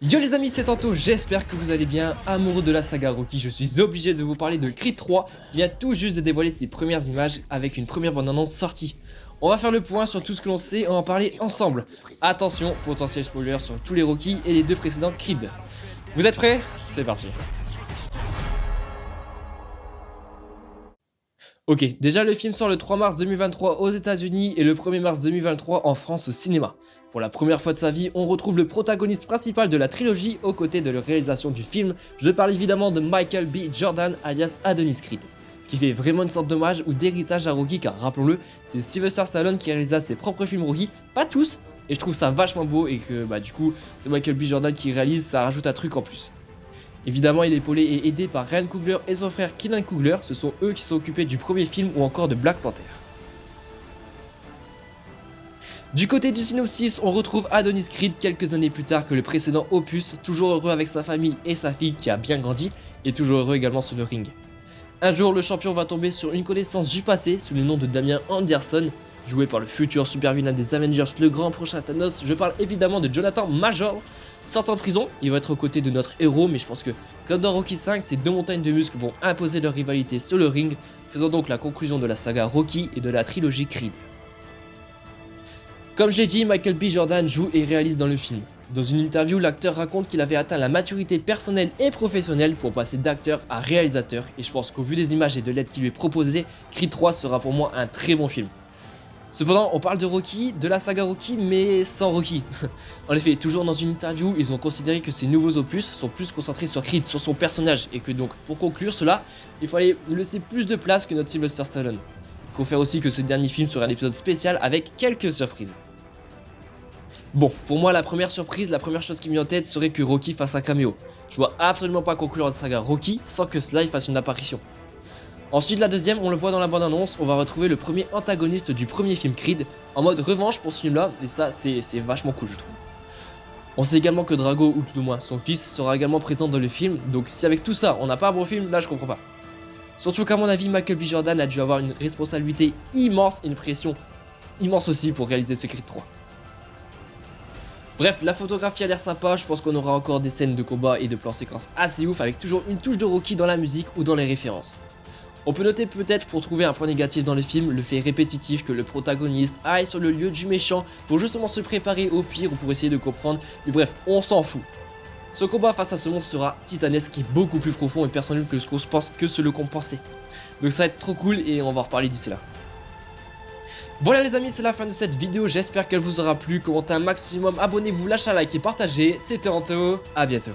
Yo les amis, c'est Anto, j'espère que vous allez bien. Amoureux de la saga Rocky, je suis obligé de vous parler de Creed 3 qui vient tout juste de dévoiler ses premières images avec une première bande-annonce sortie. On va faire le point sur tout ce que l'on sait et on va en parler ensemble. Attention, potentiel spoiler sur tous les Rocky et les deux précédents Creed. Vous êtes prêts? C'est parti. Ok, déjà le film sort le 3 mars 2023 aux États-Unis et le 1er mars 2023 en France au cinéma. Pour la première fois de sa vie, on retrouve le protagoniste principal de la trilogie aux côtés de la réalisation du film. Je parle évidemment de Michael B. Jordan alias Adonis Creed. Ce qui fait vraiment une sorte d'hommage ou d'héritage à Rocky car rappelons-le, c'est Sylvester Stallone qui réalisa ses propres films Rocky, pas tous, et je trouve ça vachement beau et que du coup c'est Michael B. Jordan qui réalise, ça rajoute un truc en plus. Évidemment, il est épaulé et aidé par Ryan Coogler et son frère Keenan Coogler, ce sont eux qui sont occupés du premier film ou encore de Black Panther. Du côté du synopsis, on retrouve Adonis Creed quelques années plus tard que le précédent opus, toujours heureux avec sa famille et sa fille qui a bien grandi, et toujours heureux également sur le ring. Un jour, le champion va tomber sur une connaissance du passé sous le nom de Damien Anderson, joué par le futur super vilain des Avengers, le grand prochain Thanos. Je parle évidemment de Jonathan Major. Sortant de prison, il va être aux côtés de notre héros, mais je pense que comme dans Rocky V, ces deux montagnes de muscles vont imposer leur rivalité sur le ring, faisant donc la conclusion de la saga Rocky et de la trilogie Creed. Comme je l'ai dit, Michael B. Jordan joue et réalise dans le film. Dans une interview, l'acteur raconte qu'il avait atteint la maturité personnelle et professionnelle pour passer d'acteur à réalisateur, et je pense qu'au vu des images et de l'aide qui lui est proposée, Creed 3 sera pour moi un très bon film. Cependant, on parle de Rocky, de la saga Rocky, mais sans Rocky. En effet, toujours dans une interview, ils ont considéré que ces nouveaux opus sont plus concentrés sur Creed, sur son personnage, et que donc, pour conclure cela, il fallait laisser plus de place que notre Sylvester Stallone. Il faut faire aussi que ce dernier film sera un épisode spécial avec quelques surprises. Bon, pour moi, la première surprise, la première chose qui me vient en tête serait que Rocky fasse un caméo. Je vois absolument pas conclure la saga Rocky sans que Sly fasse une apparition. Ensuite, la deuxième, on le voit dans la bande-annonce, on va retrouver le premier antagoniste du premier film Creed, en mode revanche pour ce film-là, et ça, c'est vachement cool, je trouve. On sait également que Drago, ou tout au moins son fils, sera également présent dans le film, donc si avec tout ça, on n'a pas un bon film, là, je comprends pas. Surtout qu'à mon avis, Michael B. Jordan a dû avoir une responsabilité immense et une pression immense aussi pour réaliser ce Creed 3. Bref, la photographie a l'air sympa, je pense qu'on aura encore des scènes de combat et de plans séquences assez ouf, avec toujours une touche de Rocky dans la musique ou dans les références. On peut noter peut-être pour trouver un point négatif dans le film, le fait répétitif que le protagoniste aille sur le lieu du méchant pour justement se préparer au pire ou pour essayer de comprendre, mais bref, on s'en fout. Ce combat face à ce monstre sera titanesque et beaucoup plus profond et personnel que ce qu'on pensait. Donc ça va être trop cool et on va en reparler d'ici là. Voilà les amis, c'est la fin de cette vidéo, j'espère qu'elle vous aura plu, commentez un maximum, abonnez-vous, lâchez un like et partagez, c'était Anto, à bientôt.